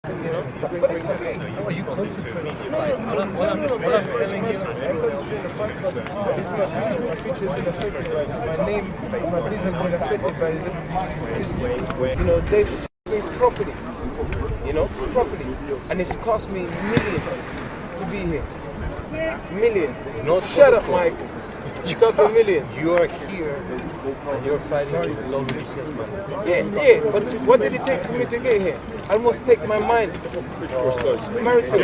You know, but it's okay. Are you concentrating? What I'm telling you, it's my future is been affected by this. My name, my business been affected by this. You know, they've f***ing property. You know, property, and it's cost me millions to be here. Millions. Not Shut up, Mike. It's cost me millions. You are here and you're fighting with the low business money. Yeah, but what did it take for me to get here? I almost take my mind. Mauricio,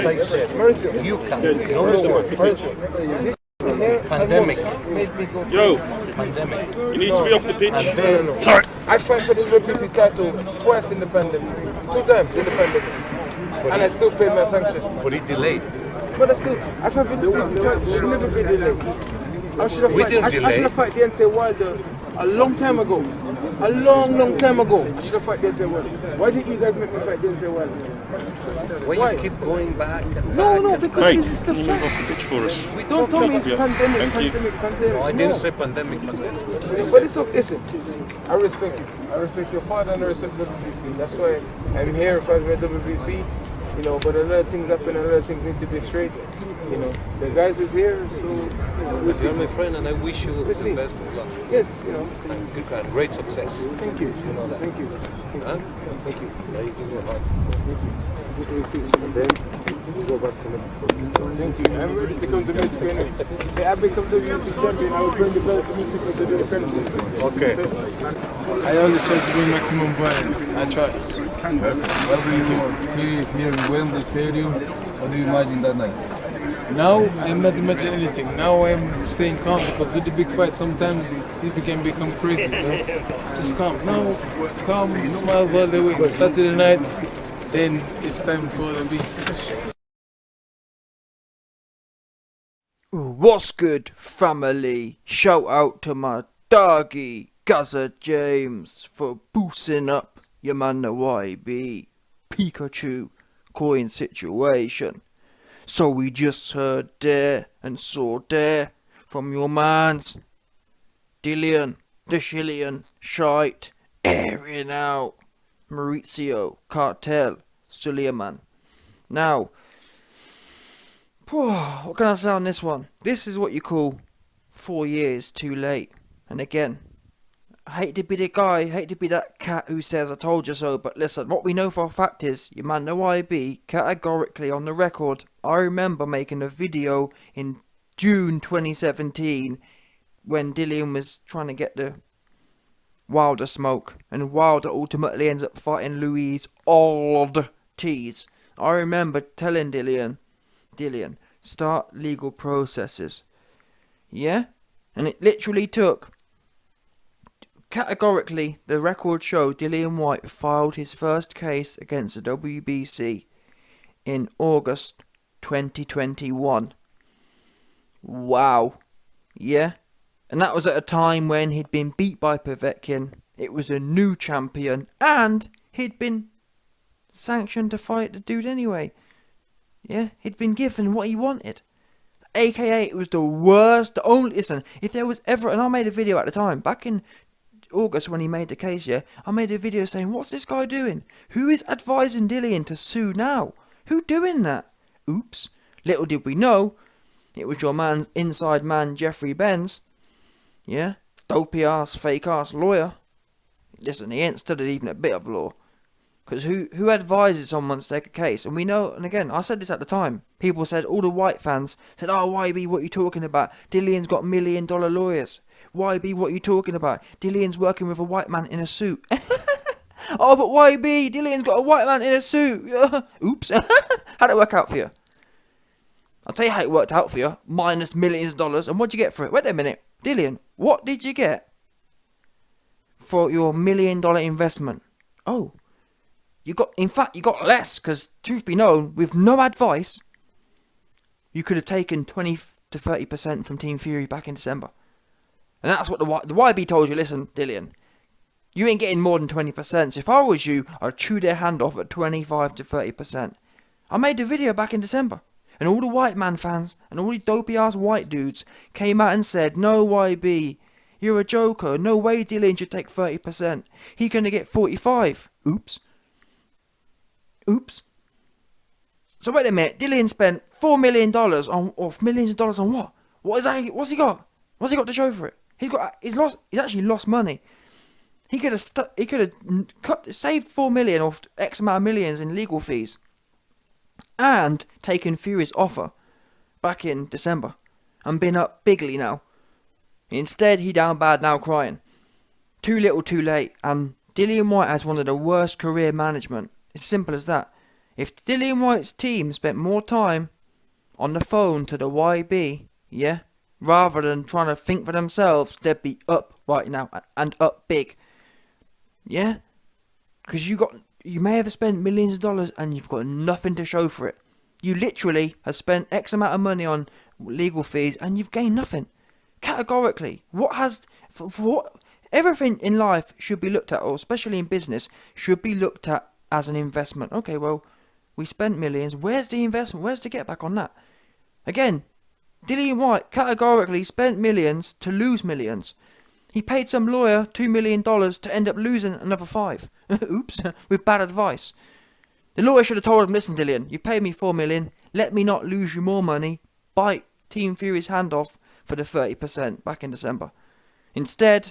You can. Mauricio. Pandemic. Made me go Pandemic. You need to be off the pitch. No. Sorry. I fight for the WBC title twice in the pandemic. 2 times in the pandemic. And I still paid my sanction. But it delayed. But I fight for the WBC title. It should never be delayed. I should have fought the entire world a long time ago. A long time ago. I should have fought the entire world. Why didn't you guys make me fight the entire world? Why you keep going back and back? No, because Mate, this is the move fact. off the pitch for us. Don't tell me it's Yeah. pandemic. Thank you. No, I didn't say pandemic. But it's okay. Listen, I respect you. I respect your father and I respect WBC. That's why I'm here fighting with WBC. You know, but a lot of things happen, a lot of things need to be straight. You know, the guys is here, so we'll see. You're my friend and I wish you the see. best of luck. Yes, you know. And great success. Thank you. You know that. Thank you. Huh? Thank you. Now you give me a hug. We'll see. And then we'll go back to Mexico. Thank you. I'm ready to come to Mexico anyway. Hey, I become WBC champion. I will bring the belt to Mexico to do the country. Okay. I always try to bring maximum violence. I try. What do you see here in Wembley Stadium? What do you imagine that night? Now I'm not imagining anything. Now I'm staying calm because with the big fight sometimes people can become crazy. So just calm. Now calm, smiles all the way. Saturday night, then it's time for the beast. What's good, family? Shout out to my doggy Gaza James for boosting up your man the YB Pikachu coin situation. So we just heard there and saw there from your mans Dillian, the Shillian, Shite, airing out Mauricio, Cartel, Suleiman. Now, what can I say on this one? This is what you call 4 years too late. And again, I hate to be the guy, hate to be that cat who says I told you so, but listen, what we know for a fact is, your man the YB, categorically on the record, I remember making a video in June 2017 when Dillian was trying to get the Wilder smoke, and Wilder ultimately ends up fighting Louise Ortiz. I remember telling Dillian, start legal processes. Yeah? And it literally took, categorically, the record show Dillian Whyte filed his first case against the WBC in August 2021. Wow. Yeah? And that was at a time when he'd been beat by Povetkin, it was a new champion, and he'd been sanctioned to fight the dude anyway. Yeah? He'd been given what he wanted. AKA, it was the worst, the only, listen, if there was ever, and I made a video at the time, back in August when he made the case, yeah, I made a video saying, what's this guy doing? Who is advising Dillian to sue now? Who doing that? Oops. Little did we know, it was your man's inside man, Jeffrey Benz. Yeah? Dopey ass, fake ass lawyer. Listen, he ain't studied even a bit of law. Because who advises someone to take a case? And we know, and again, I said this at the time. People said, all the white fans said, oh, YB, what are you talking about? Dillian's got $1 million lawyers. YB, what are you talking about? Dillian's working with a white man in a suit. Oh, but YB, Dillian's got a white man in a suit. Oops. How'd it work out for you? I'll tell you how it worked out for you. Minus millions of dollars. And what'd you get for it? Wait a minute. Dillian, what did you get for your $1 million investment? Oh. You got less, because truth be known, with no advice, you could have taken 20 to 30% from Team Fury back in December. And that's what the YB told you. Listen, Dillian, you ain't getting more than 20%. So if I was you, I'd chew their hand off at 25 to 30%. I made a video back in December, and all the white man fans and all these dopey ass white dudes came out and said, no, YB, you're a joker. No way Dillian should take 30%. He's going to get 45. Oops. So wait a minute, Dillian spent $4 million on, or millions of dollars on what? What is that? What's he got? What's he got to show for it? He's actually lost money. He could have saved $4 million or X amount of millions in legal fees, and taken Fury's offer back in December, and been up bigly now. Instead, he down bad now crying. Too little, too late, and Dillian Whyte has one of the worst career management. It's simple as that. If Dillian Whyte's team spent more time on the phone to the YB, yeah, rather than trying to think for themselves, they'd be up right now, and up big. Yeah? Because you may have spent millions of dollars and you've got nothing to show for it. You literally have spent X amount of money on legal fees and you've gained nothing. Categorically, everything in life should be looked at, or especially in business, should be looked at as an investment. Okay, well, we spent millions. Where's the investment? Where's the get back on that? Again, Dillian Whyte categorically spent millions to lose millions. He paid some lawyer $2 million to end up losing another $5 million. Oops, with bad advice. The lawyer should have told him, listen Dillian, you've paid me $4 million, let me not lose you more money, bite Team Fury's hand off for the 30% back in December. Instead,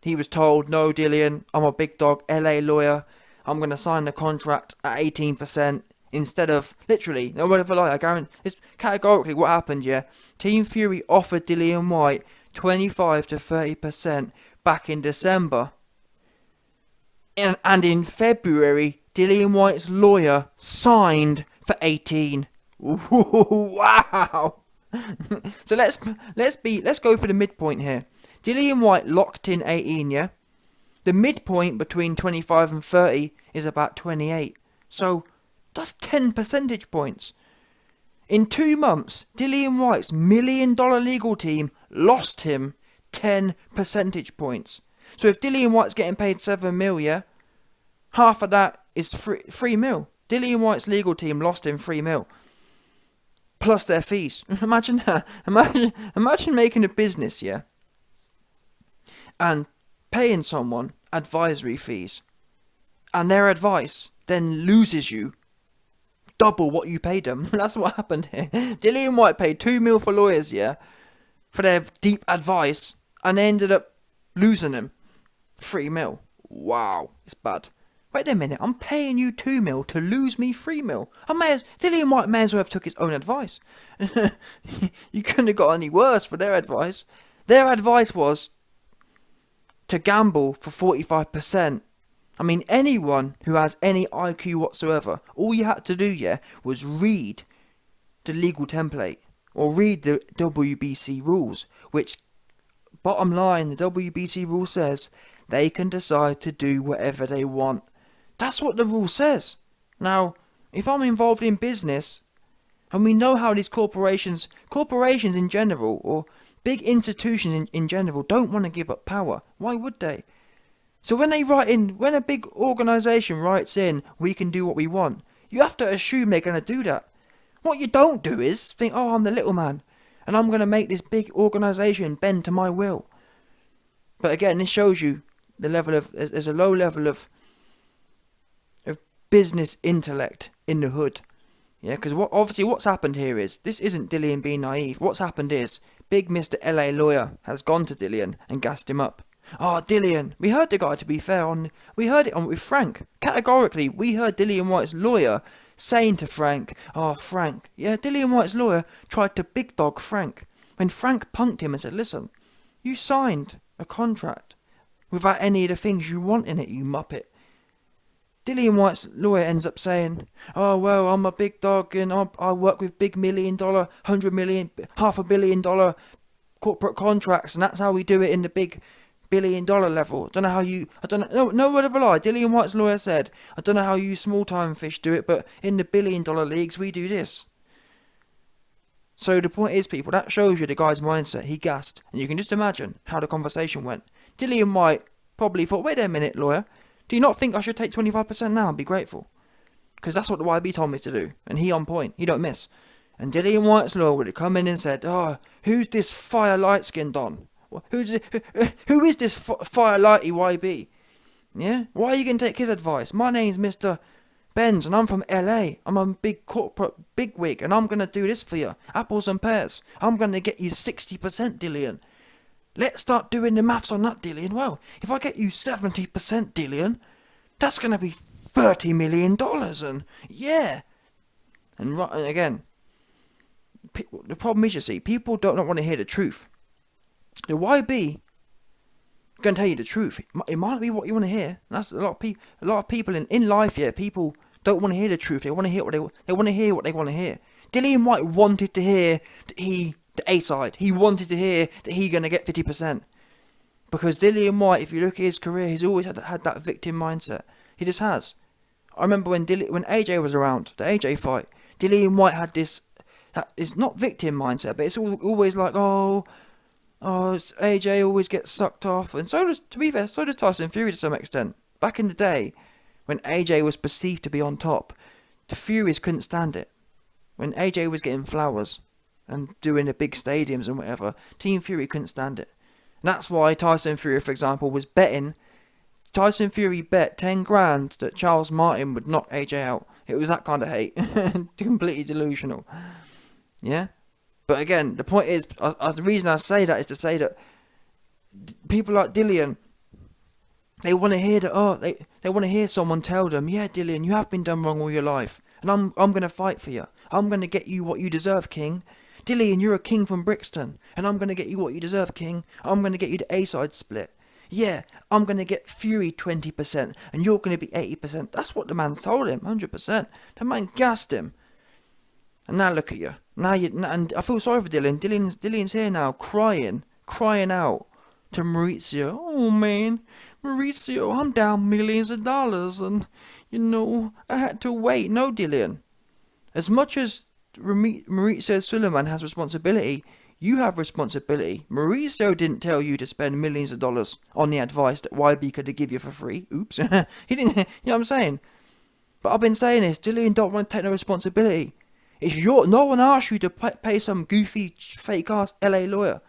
he was told, no Dillian, I'm a big dog LA lawyer, I'm going to sign the contract at 18%, instead of, literally, no word of a lie, I guarantee, it's categorically what happened, yeah. Team Fury offered Dillian Whyte 25 to 30% back in December. And in February, Dillian Whyte's lawyer signed for 18. Ooh, wow. So let's go for the midpoint here. Dillian Whyte locked in 18, yeah? The midpoint between 25 and 30 is about 28. So that's 10 percentage points. In 2 months, Dillian Whyte's $1 million legal team lost him 10 percentage points. So if Dillian Whyte's getting paid $7 million, yeah, half of that is $3 million. Dillian Whyte's legal team lost him $3 million. Plus their fees. Imagine that. Imagine making a business, yeah, and paying someone advisory fees, and their advice then loses you double what you paid them. That's what happened here. Dillian Whyte paid $2 million for lawyers, yeah, for their deep advice, and they ended up losing them $3 million. Wow, it's bad. Wait a minute, I'm paying you $2 million to lose me $3 million. Dillian Whyte may as well have took his own advice. You couldn't have got any worse for their advice. Their advice was to gamble for 45%. I mean, anyone who has any IQ whatsoever, all you had to do, yeah, was read the legal template or read the WBC rules, which, bottom line, the WBC rule says they can decide to do whatever they want. That's what the rule says. Now, if I'm involved in business, and we know how these corporations in general, or big institutions in general, don't want to give up power. Why would they? So when a big organisation writes in, we can do what we want, you have to assume they're going to do that. What you don't do is think, oh, I'm the little man, and I'm going to make this big organisation bend to my will. But again, this shows you the level of, there's a low level of business intellect in the hood. Yeah, because what's happened here is, this isn't Dillian being naive. What's happened is, big Mr. LA lawyer has gone to Dillian and gassed him up. Oh, Dillian, we heard the guy, to be fair, we heard it with Frank. Categorically, we heard Dillian Whyte's lawyer saying to Frank, oh, Frank, yeah, Dillian Whyte's lawyer tried to big dog Frank. When Frank punked him and said, listen, you signed a contract without any of the things you want in it, you muppet. Dillian Whyte's lawyer ends up saying, oh, well, I'm a big dog and I work with big $1 million, $100 million, $500 million corporate contracts, and that's how we do it in the big $1 billion level. No word of a lie. Dillian Whyte's lawyer said, I don't know how you small-time fish do it, but in the $1 billion leagues, we do this. So the point is, people, that shows you the guy's mindset. He gassed, and you can just imagine how the conversation went. Dillian Whyte probably thought, wait a minute, lawyer, do you not think I should take 25% now and be grateful? Because that's what the YB told me to do, and he on point, he don't miss. And Dillian Whyte's lawyer would have come in and said, oh, who's this fire light-skinned Don? Who is this fire lighty YB? Yeah? Why are you going to take his advice? My name's Mr. Benz, and I'm from LA. I'm a big corporate bigwig, and I'm gonna do this for you. Apples and pears. I'm gonna get you 60%, Dillian. Let's start doing the maths on that, Dillian. Well, if I get you 70%, Dillian, that's gonna be $30 million, and yeah. And again, the problem is, you see, people don't want to hear the truth. The YB going to tell you the truth. It might be what you want to hear. That's a lot of people in life. Yeah, people don't want to hear the truth. They want to hear what they want to hear. What they want to hear. Dillian Whyte wanted to hear that the A side. He wanted to hear that he going to get 50%. Because Dillian Whyte, if you look at his career, he's always had that victim mindset. He just has. I remember when AJ was around, the AJ fight, Dillian Whyte had this. That is not victim mindset, but it's always like, oh, AJ always gets sucked off, and so does Tyson Fury to some extent. Back in the day, when AJ was perceived to be on top, the Furies couldn't stand it. When AJ was getting flowers and doing the big stadiums and whatever, Team Fury couldn't stand it. And that's why Tyson Fury, for example, was betting. Tyson Fury bet 10 grand that Charles Martin would knock AJ out. It was that kind of hate. Completely delusional. Yeah? But again, the point is, the reason I say that is to say that people like Dillian, they want to hear that, they want to hear someone tell them, yeah, Dillian, you have been done wrong all your life, and I'm going to fight for you. I'm going to get you what you deserve, King. Dillian, you're a king from Brixton, and I'm going to get you what you deserve, King. I'm going to get you the A-side split. Yeah, I'm going to get Fury 20%, and you're going to be 80%. That's what the man told him, 100%. The man gassed him. And now look at you. And I feel sorry for Dillian. Dillian's here now, crying out to Mauricio. Oh man, Mauricio, I'm down millions of dollars, and I had to wait. No, Dillian. As much as Mauricio Suleiman has responsibility, you have responsibility. Mauricio didn't tell you to spend millions of dollars on the advice that YB could give you for free. Oops. He didn't. You know what I'm saying? But I've been saying this. Dillian don't want to take no responsibility. No one asked you to pay some goofy, fake-ass LA lawyer.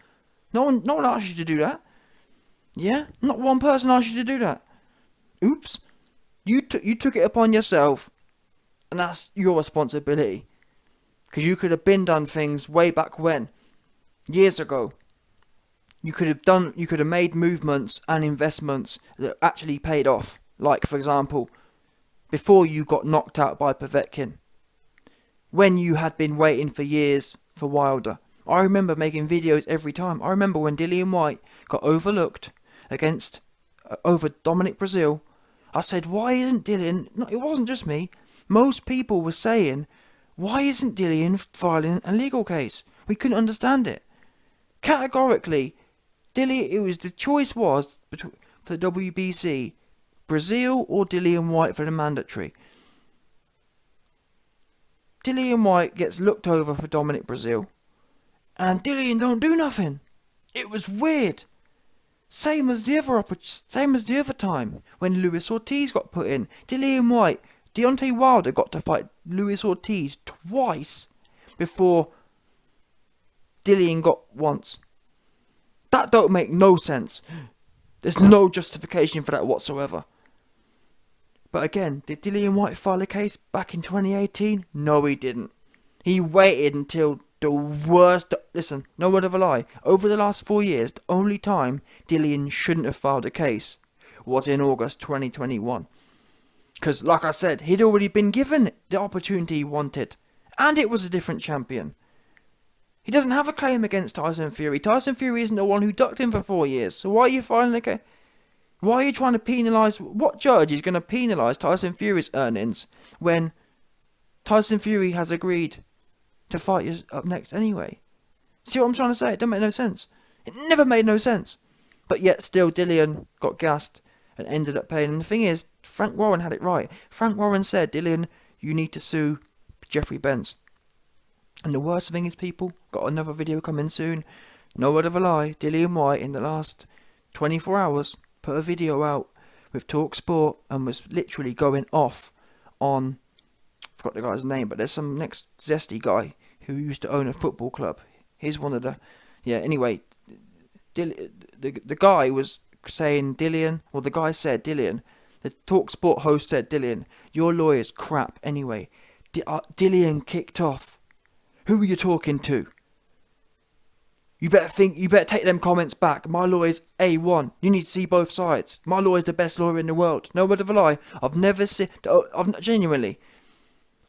No one asked you to do that. Yeah? Not one person asked you to do that. Oops. You took it upon yourself, and that's your responsibility. Because you could have been done things way back when. Years ago. You could have made movements and investments that actually paid off. Like, for example, before you got knocked out by Povetkin. When you had been waiting for years for Wilder. I remember making videos every time. I remember when Dillian Whyte got overlooked over Dominic Brazil. I said, why isn't Dillian... No, it wasn't just me. Most people were saying, why isn't Dillian filing a legal case? We couldn't understand it. Categorically, the choice was for the WBC, Brazil or Dillian Whyte for the mandatory. Dillian Whyte gets looked over for Dominic Brazil, and Dillian don't do nothing. It was weird. Same as the other time when Luis Ortiz got put in. Dillian Whyte, Deontay Wilder got to fight Luis Ortiz twice before Dillian got once. That don't make no sense. There's no justification for that whatsoever. But again, did Dillian Whyte file a case back in 2018? No, he didn't. He waited until the worst... Listen, no word of a lie. Over the last 4 years, the only time Dillian shouldn't have filed a case was in August 2021. Because, like I said, he'd already been given the opportunity he wanted. And it was a different champion. He doesn't have a claim against Tyson Fury. Tyson Fury isn't the one who ducked him for 4 years. So why are you filing a case? Why are you trying to penalise... What judge is going to penalise Tyson Fury's earnings when Tyson Fury has agreed to fight you up next anyway? See what I'm trying to say? It doesn't make no sense. It never made no sense. But yet still Dillian got gassed and ended up paying. And the thing is, Frank Warren had it right. Frank Warren said, Dillian, you need to sue Jeffrey Benz. And the worst thing is, people, got another video coming soon. No word of a lie, Dillian Whyte in the last 24 hours... put a video out with Talk Sport and was literally going off on, I forgot the guy's name, but there's some next zesty guy who used to own a football club. He's one of the, anyway, the guy was saying Dillian, or the guy said, Dillian, The TalkSport host said, Dillian, your lawyer's crap anyway. Dillian kicked off. Who are you talking to? You better take them comments back. My lawyer's A1. You need to see both sides. My lawyer's the best lawyer in the world. No word of a lie. I've never seen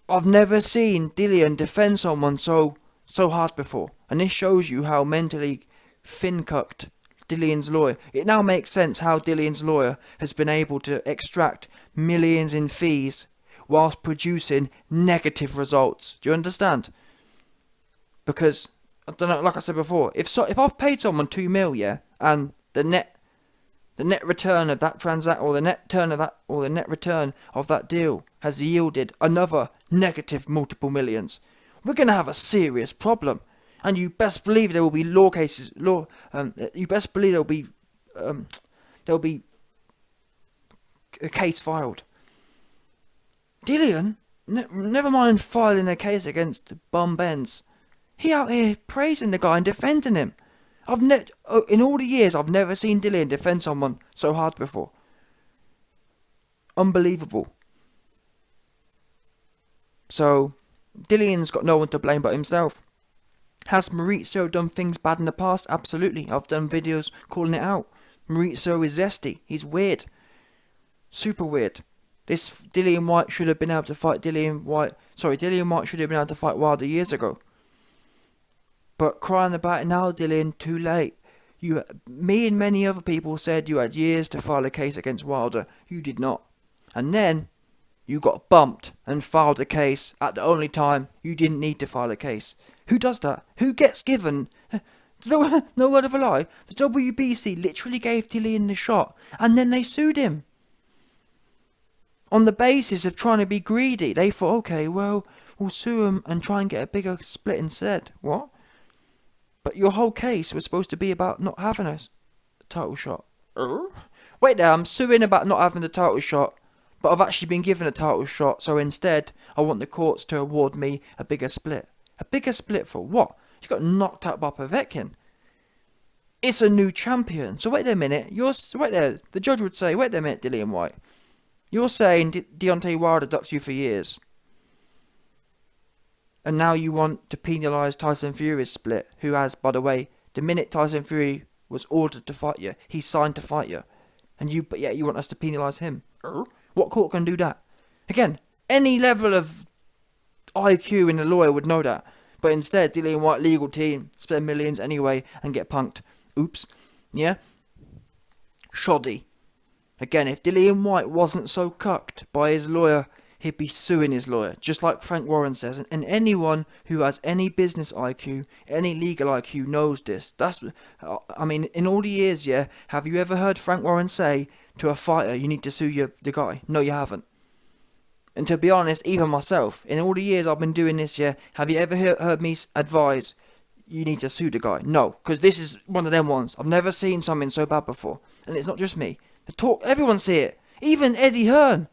Dillian defend someone so hard before. And this shows you how mentally thin-cucked Dillian's lawyer. It now makes sense how Dillian's lawyer has been able to extract millions in fees whilst producing negative results. Do you understand? Because I don't know, like I said before, if I've paid someone $2 million, yeah, and the net return of that the net return of that deal has yielded another negative multiple millions, we're gonna have a serious problem. And you best believe there will be law cases. You best believe there will be a case filed. Dillian, never mind filing a case against Bum Benz. He out here praising the guy and defending him. In all the years, I've never seen Dillian defend someone so hard before. Unbelievable. So, Dillian's got no one to blame but himself. Has Mauricio done things bad in the past? Absolutely. I've done videos calling it out. Mauricio is zesty. He's weird. Super weird. This Dillian Whyte should have been able to fight Dillian Whyte should have been able to fight Wilder years ago. But crying about it now, Dillian, too late. Me and many other people said you had years to file a case against Wilder. You did not. And then you got bumped and filed a case at the only time you didn't need to file a case. Who does that? Who gets given? No word of a lie. The WBC literally gave Dillian the shot and then they sued him. On the basis of trying to be greedy. They thought, okay, well, we'll sue him and try and get a bigger split instead. What? But your whole case was supposed to be about not having a title shot. Wait there, I'm suing about not having the title shot, but I've actually been given a title shot, so instead I want the courts to award me a bigger split. A bigger split for what? You got knocked out by Povetkin. It's a new champion. So wait a minute. Wait there. The judge would say, wait a minute, Dillian Whyte. You're saying Deontay Wilder ducked you for years. And now you want to penalise Tyson Fury's split, who has, by the way, the minute Tyson Fury was ordered to fight you, he signed to fight you. But yet you want us to penalise him. What court can do that? Again, any level of IQ in the lawyer would know that. But instead, Dillian Whyte legal team spend millions anyway and get punked. Oops. Yeah? Shoddy. Again, if Dillian Whyte wasn't so cucked by his lawyer, he'd be suing his lawyer, just like Frank Warren says. And anyone who has any business IQ, any legal IQ knows this. In all the years, yeah, have you ever heard Frank Warren say to a fighter, you need to sue the guy? No, you haven't. And to be honest, even myself, in all the years I've been doing this, yeah, have you ever heard me advise, you need to sue the guy? No, because this is one of them ones. I've never seen something so bad before. And it's not just me. Everyone see it. Even Eddie Hearn,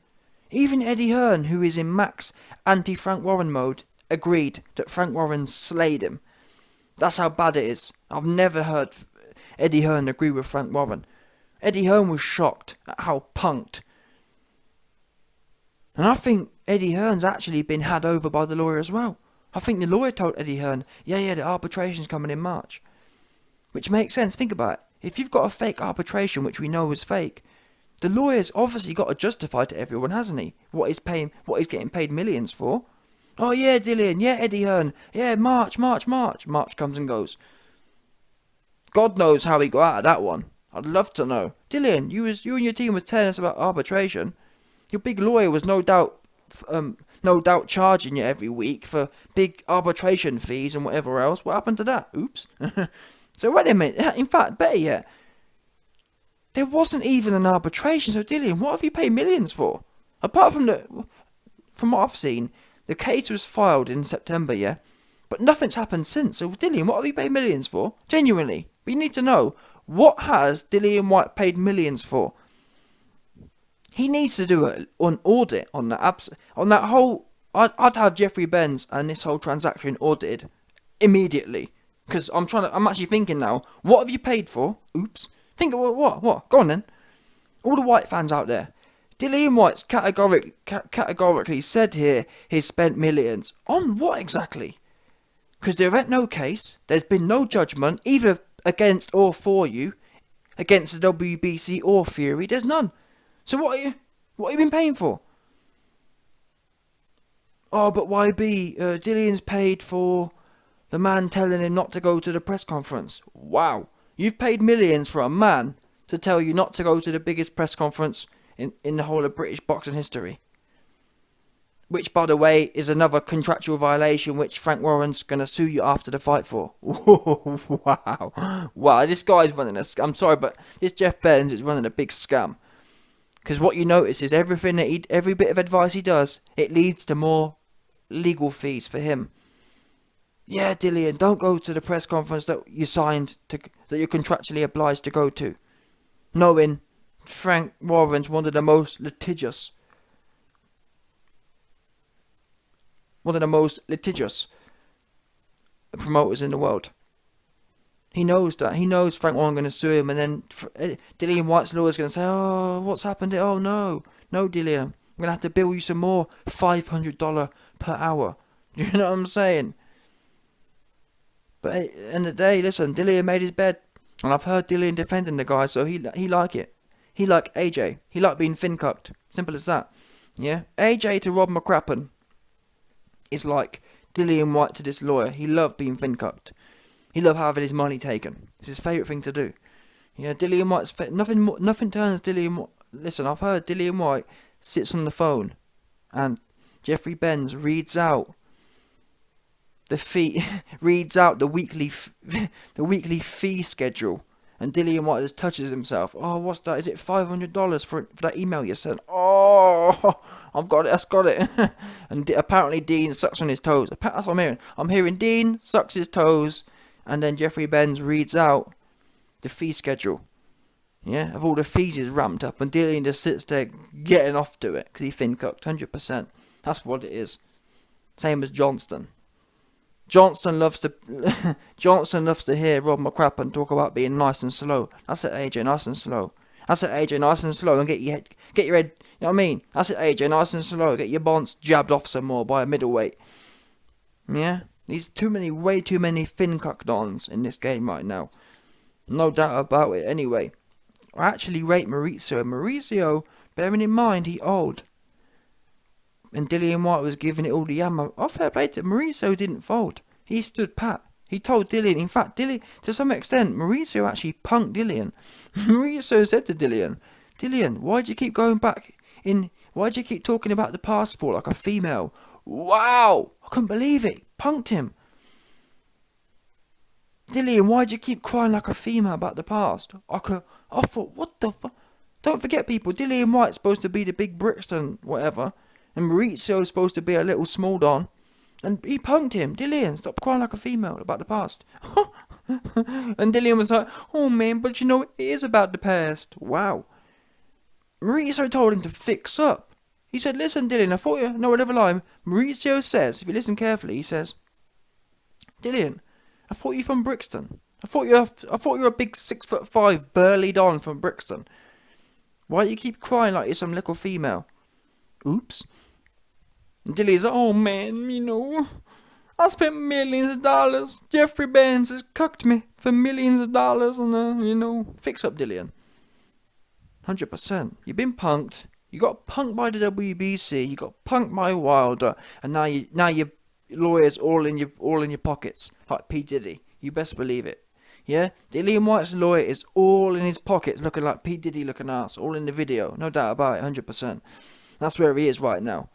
who is in max anti-Frank Warren mode, agreed that Frank Warren slayed him. That's how bad it is. I've never heard Eddie Hearn agree with Frank Warren. Eddie Hearn was shocked at how punked. And I think Eddie Hearn's actually been had over by the lawyer as well. I think the lawyer told Eddie Hearn, yeah, the arbitration's coming in March. Which makes sense. Think about it. If you've got a fake arbitration, which we know is fake, the lawyer's obviously got to justify to everyone, hasn't he? What he's getting paid millions for. Oh yeah, Dillian, yeah, Eddie Hearn, yeah, March. March comes and goes. God knows how he got out of that one. I'd love to know. Dillian, you and your team was telling us about arbitration. Your big lawyer was no doubt charging you every week for big arbitration fees and whatever else. What happened to that? Oops. So wait a minute. In fact, better yet, there wasn't even an arbitration. So Dillian, what have you paid millions for? Apart from what I've seen, the case was filed in September, yeah, but nothing's happened since. So Dillian, what have you paid millions for? Genuinely, but you need to know, what has Dillian Whyte paid millions for? He needs to do an audit on that whole. I'd have Jeffrey Benz and this whole transaction audited immediately, because I'm actually thinking now. What have you paid for? Oops. Think of what? Go on then. All the White fans out there, Dillian Whyte's categorically said here he's spent millions. On what exactly? Because there ain't no case, there's been no judgment, either against or for you, against the WBC or Fury, there's none. So what have you been paying for? Oh, but YB, Dillian's paid for the man telling him not to go to the press conference. Wow, you've paid millions for a man to tell you not to go to the biggest press conference in the whole of British boxing history. Which, by the way, is another contractual violation which Frank Warren's going to sue you after the fight for. Wow. Wow, this guy's running a... I'm sorry, but this Jeff Benz is running a big scam. Because what you notice is every bit of advice he does, it leads to more legal fees for him. Yeah, Dillian, don't go to the press conference that you signed, that you're contractually obliged to go to. Knowing Frank Warren's one of the most litigious promoters in the world. He knows that. He knows Frank Warren's going to sue him, and then Dillian Whyte's lawyer's going to say, oh, what's happened here? Oh, no, Dillian, I'm going to have to bill you some more $500 per hour. Do you know what I'm saying? But at the end of the day, listen, Dillian made his bed, and I've heard Dillian defending the guy, so he like it. He like AJ. He like being fin-cucked. Simple as that. Yeah? AJ to Rob McCracken is like Dillian Whyte to this lawyer. He loved being fin-cucked. He loved having his money taken. It's his favourite thing to do. Yeah, Dillian Whyte's... Nothing turns Dillian Whyte... Listen, I've heard Dillian Whyte sits on the phone and Jeffrey Benz reads out the weekly fee schedule, and Dillian Whyte just touches himself. Oh, what's that? Is it $500 for that email you sent? Oh, I've got it. That's got it. And apparently Dean sucks on his toes. That's what I'm hearing. I'm hearing Dean sucks his toes, and then Jeffrey Benz reads out the fee schedule. Yeah, of all the fees is ramped up, and Dillian just sits there getting off to it because he fin-cucked 100%. That's what it is. Same as Johnston. Johnston loves to hear Rob McCracken talk about being nice and slow. That's it, AJ, nice and slow. That's it, AJ, nice and slow, and get your head, you know what I mean? That's it, AJ, nice and slow. Get your bonds jabbed off some more by a middleweight. Yeah, there's way too many fin-cucked dons in this game right now. No doubt about it. Anyway, I actually rate Mauricio. Mauricio, bearing in mind he old, and Dillian Whyte was giving it all the ammo. Oh, fair play to Mauricio, didn't fold. He stood pat. He told Dillian. In fact, to some extent, Mauricio actually punked Dillian. Mauricio said to Dillian, why'd you keep going back in? Why'd you keep talking about the passport like a female? Wow, I couldn't believe it. Punked him. Dillian, why'd you keep crying like a female about the past? I thought, what the fuck? Don't forget, people, Dillian Whyte's supposed to be the big Brixton, whatever. And Maurizio's supposed to be a little small don. And he punked him. Dillian, stop crying like a female about the past. And Dillian was like, oh man, but you know, it is about the past. Wow. Mauricio told him to fix up. He said, listen, Dillian, I thought you... No, whatever line. Mauricio says, if you listen carefully, he says, Dillian, I thought you from Brixton. I thought you were a big 6'5" burly don from Brixton. Why do you keep crying like you're some little female? Oops. And Dillian's like, oh man, you know, I spent millions of dollars. Jeffrey Benz has cucked me for millions of dollars, and you know, fix up, Dillian. 100%. You've been punked. You got punked by the WBC. You got punked by Wilder, and now your lawyers all in your pockets like P Diddy. You best believe it. Yeah, Dillian Whyte's lawyer is all in his pockets, looking like P Diddy looking ass, all in the video. No doubt about it. 100%. That's where he is right now.